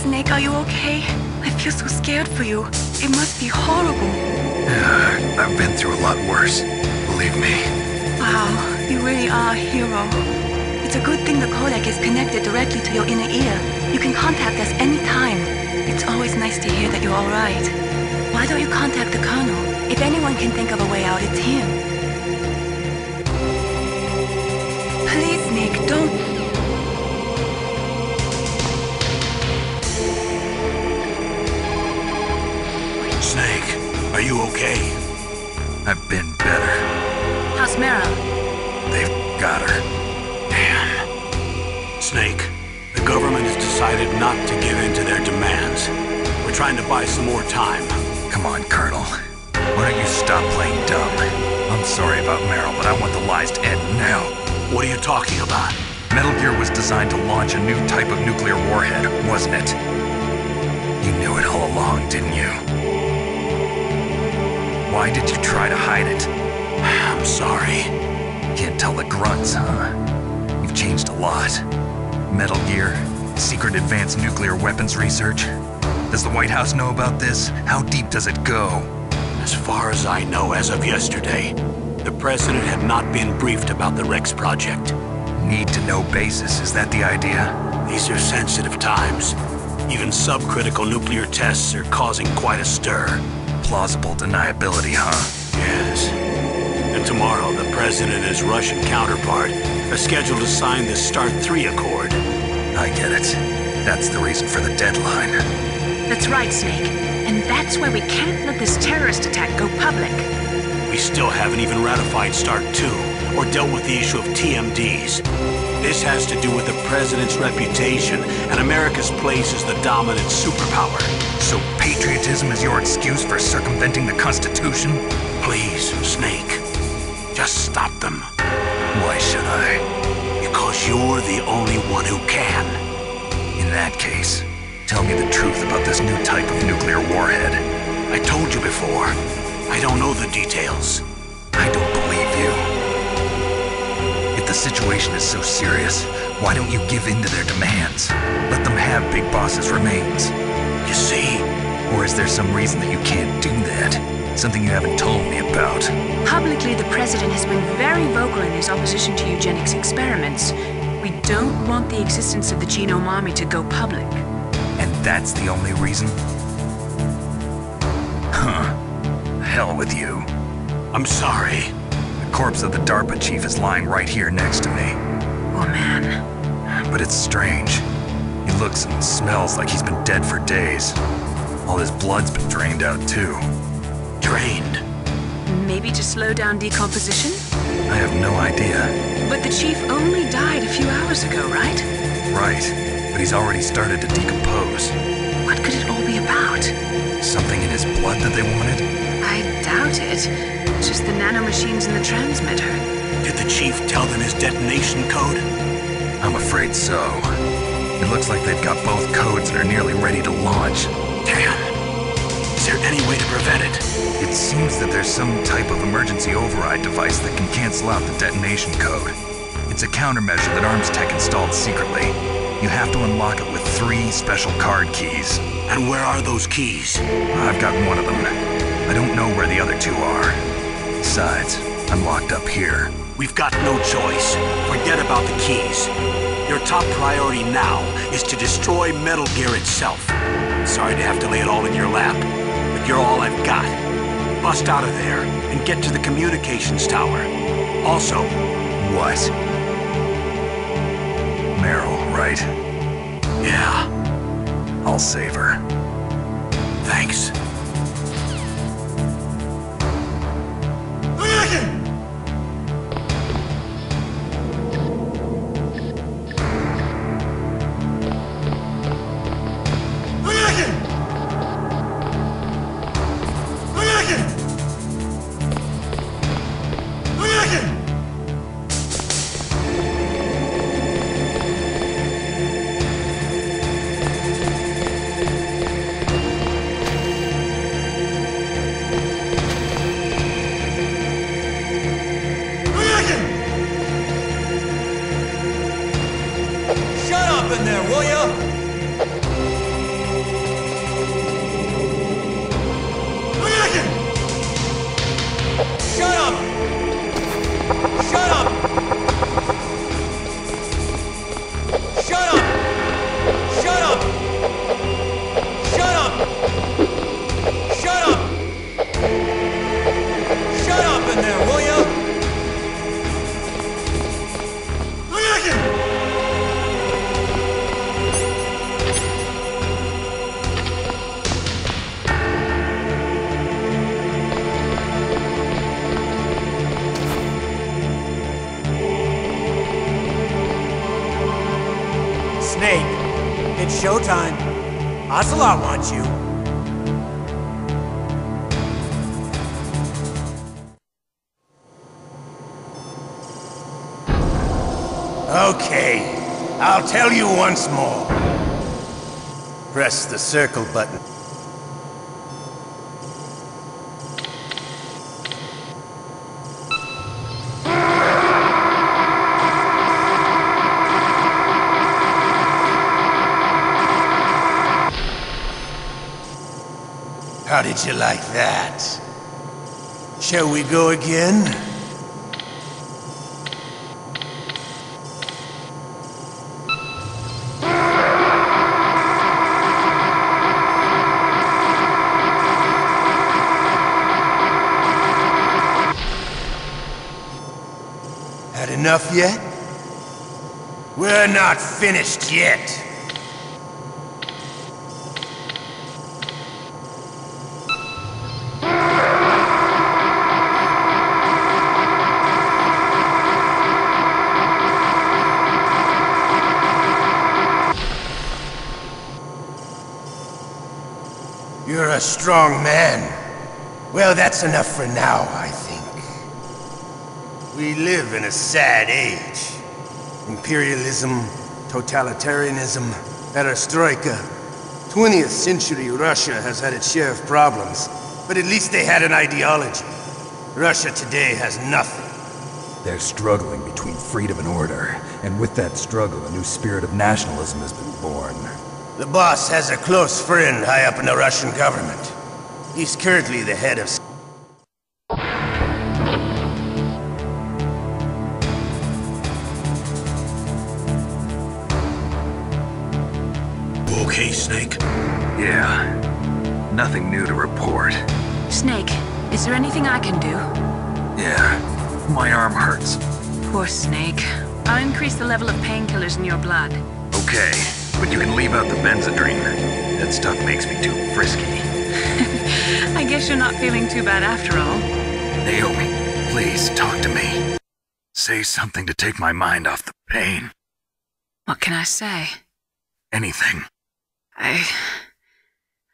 Snake, are you okay? I feel so scared for you. It must be horrible. I've been through a lot worse. Believe me. Wow, you really are a hero. It's a good thing the codec is connected directly to your inner ear. You can contact us anytime. It's always nice to hear that you're all right. Why don't you contact the Colonel? If anyone can think of a way out, it's him. Please, Snake, don't... Snake, are you okay? I've been better. How's Mara? They've got her. Damn. Snake, the government has decided not to give in to their demands. We're trying to buy some more time. Come on, Colonel. Why don't you stop playing dumb? I'm sorry about Meryl, but I want the lies to end now. What are you talking about? Metal Gear was designed to launch a new type of nuclear warhead, wasn't it? You knew it all along, didn't you? Why did you try to hide it? I'm sorry. Can't tell the grunts, huh? You've changed a lot. Metal Gear, secret advanced nuclear weapons research. Does the White House know about this? How deep does it go? As far as I know, as of yesterday, the president had not been briefed about the Rex project. Need-to-know basis, is that the idea? These are sensitive times. Even subcritical nuclear tests are causing quite a stir. Plausible deniability, huh? Yes. And tomorrow, the president and his Russian counterpart are scheduled to sign the START 3 Accord. I get it. That's the reason for the deadline. That's right, Snake. And that's why we can't let this terrorist attack go public. We still haven't even ratified START 2 or dealt with the issue of TMDs. This has to do with the president's reputation and America's place as the dominant superpower. So patriotism is your excuse for circumventing the Constitution? Please, Snake, just stop them. Why should I? Because you're the only one who can. In that case, tell me the truth about this new type of nuclear warhead. I told you before, I don't know the details. I don't believe you. If the situation is so serious, why don't you give in to their demands? Let them have Big Boss's remains. You see? Or is there some reason that you can't do that? Something you haven't told me about? Publicly, the president has been very vocal in his opposition to eugenics experiments. We don't want the existence of the Genome Army to go public. And that's the only reason? Huh. Hell with you. I'm sorry. The corpse of the DARPA chief is lying right here next to me. Oh, man. But it's strange. He looks and smells like he's been dead for days. All his blood's been drained out, too. Drained? Maybe to slow down decomposition? I have no idea. But the chief only died a few hours ago, right? Right. But he's already started to decompose. What could it all be about? Something in his blood that they wanted? I doubt it. Just the nanomachines in the transmitter. Did the chief tell them his detonation code? I'm afraid so. It looks like they've got both codes and are nearly ready to launch. Damn. Is there any way to prevent it? It seems that there's some type of emergency override device that can cancel out the detonation code. It's a countermeasure that Arms Tech installed secretly. You have to unlock it with 3 special card keys. And where are those keys? I've got one of them. I don't know where the other 2 are. Besides, I'm locked up here. We've got no choice. Forget about the keys. Your top priority now is to destroy Metal Gear itself. Sorry to have to lay it all in your lap, but you're all I've got. Bust out of there and get to the communications tower. Also... What? Meryl, right? Yeah. I'll save her. Thanks. Snake, it's showtime. Ocelot wants you. Okay, I'll tell you once more. Press the circle button. How did you like that? Shall we go again? Had enough yet? We're not finished yet. You're a strong man. Well, that's enough for now, I think. We live in a sad age. Imperialism, totalitarianism, perestroika. 20th century Russia has had its share of problems, but at least they had an ideology. Russia today has nothing. They're struggling between freedom and order, and with that struggle, a new spirit of nationalism has been born. The boss has a close friend high up in the Russian government. He's currently the head of... Okay, Snake? Yeah. Nothing new to report. Snake, is there anything I can do? Yeah. My arm hurts. Poor Snake. I'll increase the level of painkillers in your blood. Okay, but you can leave out the Benzedrine. That stuff makes me too frisky. I guess you're not feeling too bad after all. Naomi, please talk to me. Say something to take my mind off the pain. What can I say? Anything.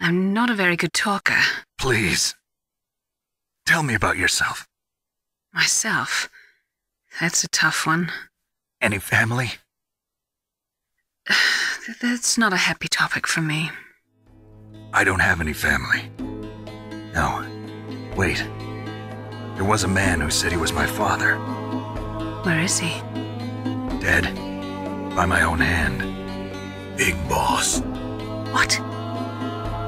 I'm not a very good talker. Please. Tell me about yourself. Myself? That's a tough one. Any family? That's not a happy topic for me. I don't have any family. No. Wait. There was a man who said he was my father. Where is he? Dead. By my own hand. Big Boss. What?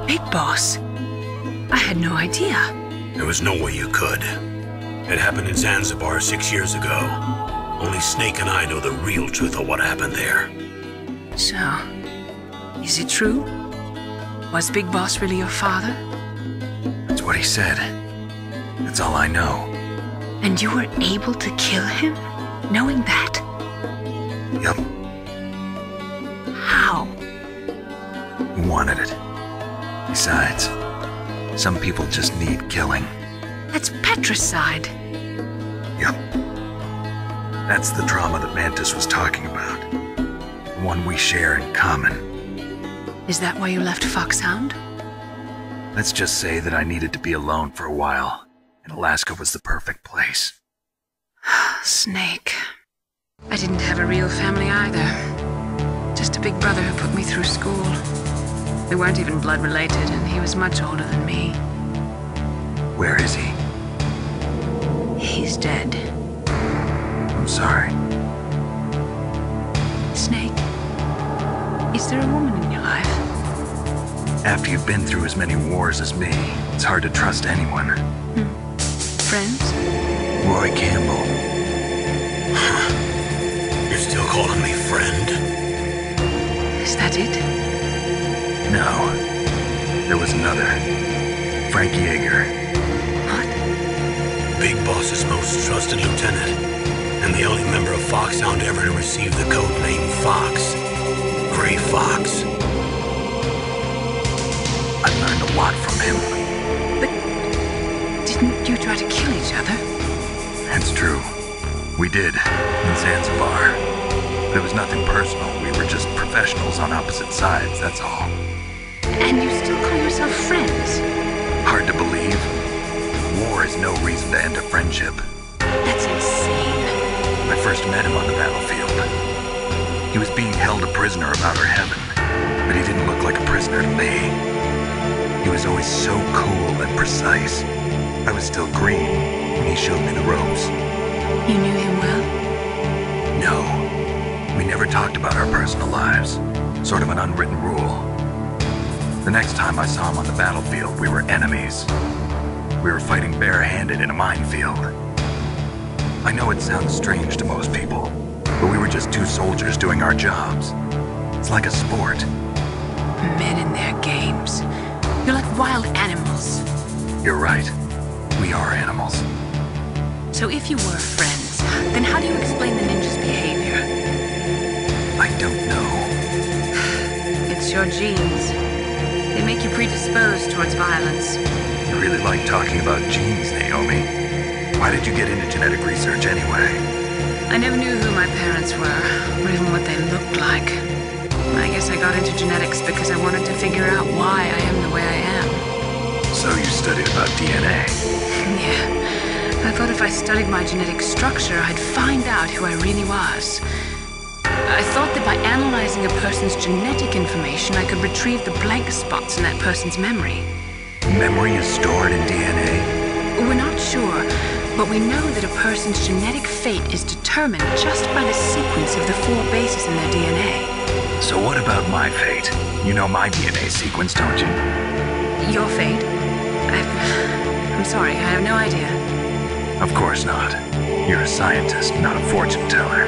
Big Boss? I had no idea. There was no way you could. It happened in Zanzibar 6 years ago. Only Snake and I know the real truth of what happened there. So, is it true? Was Big Boss really your father? That's what he said. That's all I know. And you were able to kill him, knowing that? Yup. How? He wanted it. Besides, some people just need killing. That's patricide. Yup. That's the trauma that Mantis was talking about. The one we share in common. Is that why you left Foxhound? Let's just say that I needed to be alone for a while, and Alaska was the perfect place. Snake. I didn't have a real family either. Just a big brother who put me through school. We weren't even blood related, and he was much older than me. Where is he? He's dead. I'm sorry. Snake, is there a woman in your life? After you've been through as many wars as me, it's hard to trust anyone. Friends? Roy Campbell. You're still calling me friend? Is that it? No. There was another. Frank Yeager. What? Big Boss's most trusted lieutenant, and the only member of Foxhound ever to receive the code name Fox. Gray Fox. I learned a lot from him. But didn't you try to kill each other? That's true. We did, in Zanzibar. But it was nothing personal. We were just professionals on opposite sides, that's all. And you still call yourself friends? Hard to believe. War is no reason to end a friendship. That's insane. I first met him on the battlefield. He was being held a prisoner about our heaven, but he didn't look like a prisoner to me. He was always so cool and precise. I was still green when he showed me the ropes. You knew him well? No, we never talked about our personal lives. Sort of an unwritten rule. The next time I saw him on the battlefield, we were enemies. We were fighting barehanded in a minefield. I know it sounds strange to most people, but we were just two soldiers doing our jobs. It's like a sport. Men in their games. You're like wild animals. You're right. We are animals. So if you were friends, then how do you explain the ninja's behavior? I don't know. It's your genes. They make you predisposed towards violence. You really like talking about genes, Naomi. Why did you get into genetic research anyway? I never knew who my parents were, or even what they looked like. I guess I got into genetics because I wanted to figure out why I am the way I am. So you studied about DNA? Yeah. I thought if I studied my genetic structure, I'd find out who I really was. I thought that by analyzing a person's genetic information, I could retrieve the blank spots in that person's memory. Memory is stored in DNA? We're not sure, but we know that a person's genetic fate is determined just by the sequence of the 4 bases in their DNA. So what about my fate? You know my DNA sequence, don't you? Your fate? I'm sorry, I have no idea. Of course not. You're a scientist, not a fortune teller.